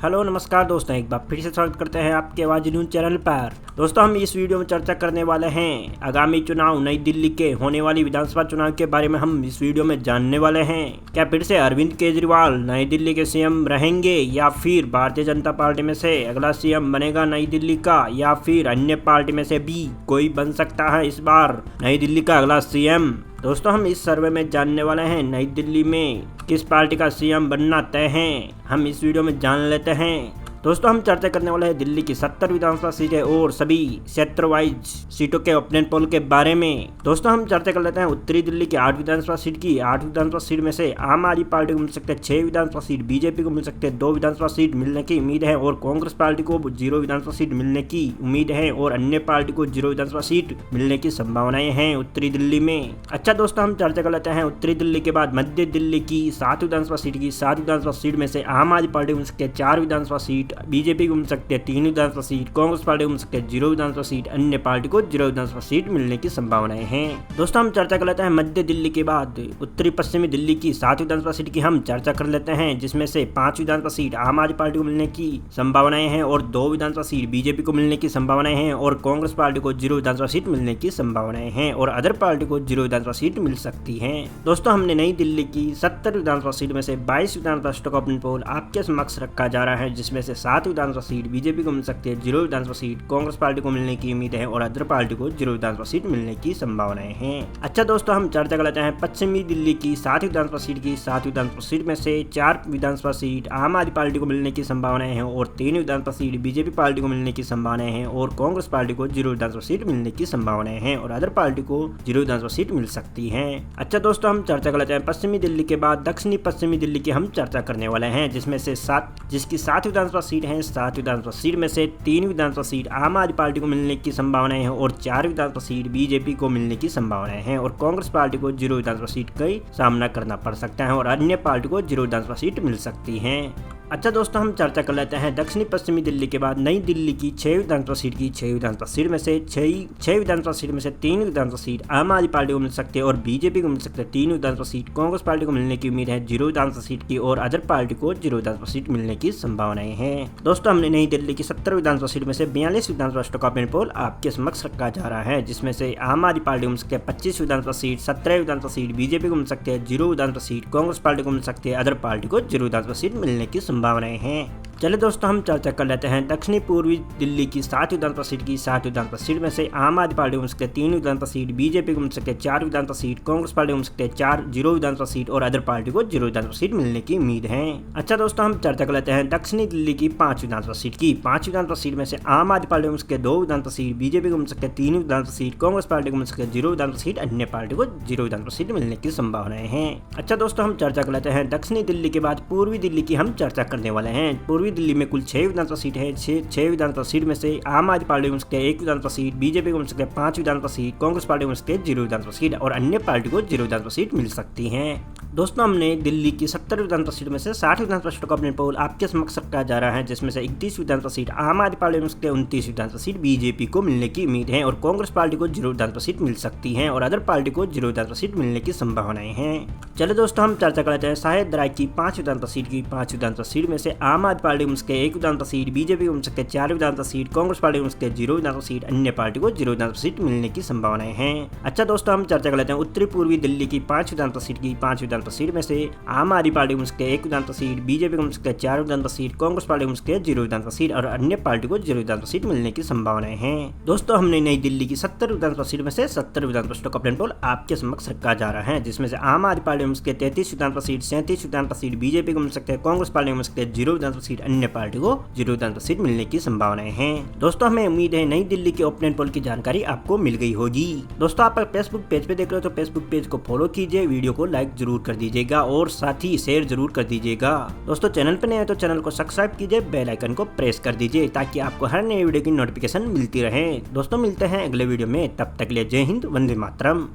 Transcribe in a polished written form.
Hello नमस्कार दोस्तों, एक बार फिर से स्वागत करते हैं आपके आवाज न्यूज चैनल पर। दोस्तों हम इस वीडियो में चर्चा करने वाले हैं आगामी चुनाव नई दिल्ली के होने वाली विधानसभा चुनाव के बारे में हम इस वीडियो में जानने वाले हैं। क्या फिर से अरविंद केजरीवाल नई दिल्ली के सीएम रहेंगे या फिर भारतीय जनता पार्टी में से अगला सीएम बनेगा नई दिल्ली का, या फिर अन्य पार्टी में से भी कोई बन सकता है इस बार नई दिल्ली का अगला सीएम। दोस्तों हम इस सर्वे में जानने वाले हैं नई दिल्ली में किस पार्टी का सीएम बनना तय है, हम इस वीडियो में जान लेते हैं। दोस्तों हम चर्चा करने वाले हैं दिल्ली की 70 विधानसभा सीटें और सभी क्षेत्र वाइज सीटों के ओपिनियन पोल के बारे में। दोस्तों हम चर्चा कर लेते हैं उत्तरी दिल्ली की 8 विधानसभा सीट की। 8 विधानसभा सीट में से आम आदमी पार्टी को मिल सकते हैं 6 विधानसभा सीट, बीजेपी को मिल सकते हैं 2 विधानसभा सीट मिलने की उम्मीद है और कांग्रेस पार्टी को 0 विधानसभा सीट मिलने की उम्मीद है और अन्य पार्टी को 0 विधानसभा सीट मिलने की संभावनाएं हैं उत्तरी दिल्ली में। अच्छा दोस्तों हम चर्चा कर लेते हैं उत्तरी दिल्ली के बाद मध्य दिल्ली की 7 विधानसभा सीट की। 7 विधानसभा सीट में से आम आदमी पार्टी को मिल सकते हैं 4 विधानसभा सीट, बीजेपी को सकते हैं 3 विधानसभा सीट, कांग्रेस पार्टी को मिल सकते हैं 0 विधानसभा सीट, अन्य पार्टी को 0 विधानसभा सीट मिलने की संभावनाएं हैं। दोस्तों हम चर्चा कर लेते हैं मध्य दिल्ली के बाद उत्तरी पश्चिमी दिल्ली की 7 विधानसभा सीट की हम चर्चा कर लेते हैं, जिसमें से 5 विधानसभा सीट आम आदमी पार्टी को मिलने की संभावनाएं हैं और 2 विधानसभा सीट बीजेपी को मिलने की संभावनाएं हैं और कांग्रेस पार्टी को 0 विधानसभा सीट मिलने की संभावनाएं हैं और अदर पार्टी को 0 विधानसभा सीट मिल सकती है। दोस्तों हमने नई दिल्ली की 70 विधानसभा सीट में से 22 विधानसभा सीटों का ओपिनियन पोल आपके समक्ष रखा जा रहा है, जिसमें से 7 विधानसभा सीट बीजेपी को मिल सकती है 0 विधानसभा सीट, कांग्रेस पार्टी को मिलने की उम्मीद है और अदर पार्टी को 0 विधानसभा सीट मिलने की संभावनाएं हैं। अच्छा दोस्तों हम चर्चा कर लेते हैं पश्चिमी दिल्ली की 7 विधानसभा सीट की। 7 विधानसभा सीट में से 4 विधानसभा सीट आम आदमी पार्टी को मिलने की संभावनाएं हैं और 3 विधानसभा सीट बीजेपी पार्टी को मिलने की संभावनाएं हैं और कांग्रेस पार्टी को 0 विधानसभा सीट मिलने की संभावनाएं हैं और अदर पार्टी को 0 विधानसभा सीट मिल सकती है। अच्छा दोस्तों हम चर्चा कर लेते हैं पश्चिमी दिल्ली के बाद दक्षिणी पश्चिमी दिल्ली की हम चर्चा करने वाले हैं, जिसमें से 7 विधानसभा सीट है। 7 विधानसभा सीट में से 3 विधानसभा सीट आम आदमी पार्टी को मिलने की संभावनाएं हैं और 4 विधानसभा सीट बीजेपी को मिलने की संभावनाएं हैं और कांग्रेस पार्टी को 0 विधानसभा सीट का सामना करना पड़ सकता है और अन्य पार्टी को 0 विधानसभा सीट मिल सकती है। अच्छा दोस्तों हम चर्चा कर लेते हैं दक्षिणी पश्चिमी दिल्ली के बाद नई दिल्ली की 6 विधानसभा सीट की। 6 विधानसभा सीट में से 6 विधानसभा सीट में से 3 विधानसभा सीट आम आदमी पार्टी को मिल सकती है और बीजेपी को मिल सकते हैं 3 विधानसभा सीट, कांग्रेस पार्टी को मिलने की उम्मीद है 0 विधानसभा सीट की और अदर पार्टी को 0 विधानसभा सीट मिलने की संभावनाएं हैं। दोस्तों हमने नई दिल्ली की 70 विधानसभा सीट में से 42 विधानसभा सीटों का ओपिनियन पोल आपके समक्ष रखा जा रहा है, जिसमें से आम आदमी पार्टी को मिल सकते हैं 25 विधानसभा सीट, 17 विधानसभा सीट, बीजेपी को मिल सकते हैं 0 विधानसभा सीट, कांग्रेस पार्टी को मिल सकती है अदर पार्टी को 0 विधानसभा सीट मिलने की संभावनाएं हैं। चलिए दोस्तों हम चर्चा कर लेते हैं दक्षिणी पूर्वी दिल्ली की 7 विधानसभा सीट की। 7 विधानसभा सीट में से आम आदमी पार्टी को मिल सकते हैं 3 विधानसभा सीट, बीजेपी को मिल सकते हैं 4 विधानसभा सीट, कांग्रेस पार्टी को मिल सकते हैं 0 विधानसभा सीट और अदर पार्टी को 0 विधानसभा सीट मिलने की उम्मीद है। अच्छा दोस्तों हम चर्चा कर लेते हैं दक्षिणी दिल्ली की 5 विधानसभा सीट की। 5 विधानसभा सीट में से आम आदमी पार्टी को मिल सकते हैं 2 विधानसभा सीट, बीजेपी को मिल सकते हैं 3 विधानसभा सीट, कांग्रेस पार्टी को मिल सकते हैं 0 विधानसभा सीट, अन्य पार्टी को 0 विधानसभा सीट मिलने की संभावनाएं हैं। अच्छा दोस्तों हम चर्चा कर लेते हैं दक्षिणी दिल्ली के बाद पूर्वी दिल्ली की हम चर्चा करने वाले हैं। पूर्वी दिल्ली में कुल 6 विधानसभा सीट है। 6 विधानसभा सीट में से आम आदमी पार्टी को मिल सकते हैं 1 विधानसभा सीट, बीजेपी को मिल सकते हैं 5 विधानसभा सीट, कांग्रेस पार्टी को मिल सकते हैं 0 विधानसभा सीट और अन्य पार्टी को 0 विधानसभा सीट मिल सकती है। दोस्तों हमने दिल्ली की 70 विधानसभा सीट में से 60 विधानसभा सीटों का ओपिनियन पोल आपके समक्ष रखा जा रहा है, जिसमें से 31 विधानसभा सीट आम आदमी पार्टी को मिल सकते हैं, 29 विधानसभा सीट बीजेपी को मिलने की उम्मीद है और कांग्रेस पार्टी को 0 विधानसभा सीट मिल सकती है और अदर पार्टी को 0 विधानसभा सीट मिलने की संभावनाएं हैं। चलिए दोस्तों हम चर्चा कर लेते हैं शायद राय की 5 विधानसभा सीट की। 5 विधानसभा सीट में से आम आदमी पार्टी को मिल सकते हैं 1 विधानसभा सीट, बीजेपी को मिल सकते हैं 4 विधानसभा सीट, कांग्रेस पार्टी को मिल सकते हैं 0 विधानसभा सीट, अन्य पार्टी को 0 विधानसभा सीट मिलने की संभावनाएं हैं। अच्छा दोस्तों हम चर्चा कर लेते हैं उत्तरी पूर्वी दिल्ली की 5 विधानसभा सीट की। 5 विधानसभा सीट में से आम आदमी पार्टी को मिल सकते हैं 1 विधानसभा सीट, बीजेपी को मिल सकते हैं 4 विधानसभा सीट, कांग्रेस पार्टी को मिल सकते हैं 0 विधानसभा सीट और अन्य पार्टी को 0 विधानसभा सीट मिलने की संभावनाएं हैं। दोस्तों हमने नई दिल्ली की 70 विधानसभा सीट में से 70 विधानसभा सीटों का ओपिनियन पोल आपके समक्ष रखा जा रहा है, जिसमें से आम आदमी पार्टी को मिल सकते हैं 33 विधानसभा सीट, 37 विधानसभा सीट, बीजेपी को मिल सकते हैं, कांग्रेस पार्टी को मिल सकते हैं 0 विधानसभा सीट, अन्य पार्टी को 0 विधानसभा सीट मिलने की संभावनाएं हैं। दोस्तों हमें उम्मीद है नई दिल्ली के ओपिनियन पोल की जानकारी आपको मिल गई होगी। दोस्तों आप फेसबुक पेज पे देख रहे हो तो फेसबुक पेज को फॉलो कीजिए, वीडियो को लाइक जरूर कर दीजिएगा और साथ ही शेयर जरूर कर दीजिएगा। दोस्तों चैनल पर नए हैं तो चैनल को सब्सक्राइब कीजिए, बेल आइकन को प्रेस कर दीजिए ताकि आपको हर नए वीडियो की नोटिफिकेशन मिलती रहे। दोस्तों मिलते हैं अगले वीडियो में, तब तक के लिए जय हिंद, वंदे मातरम।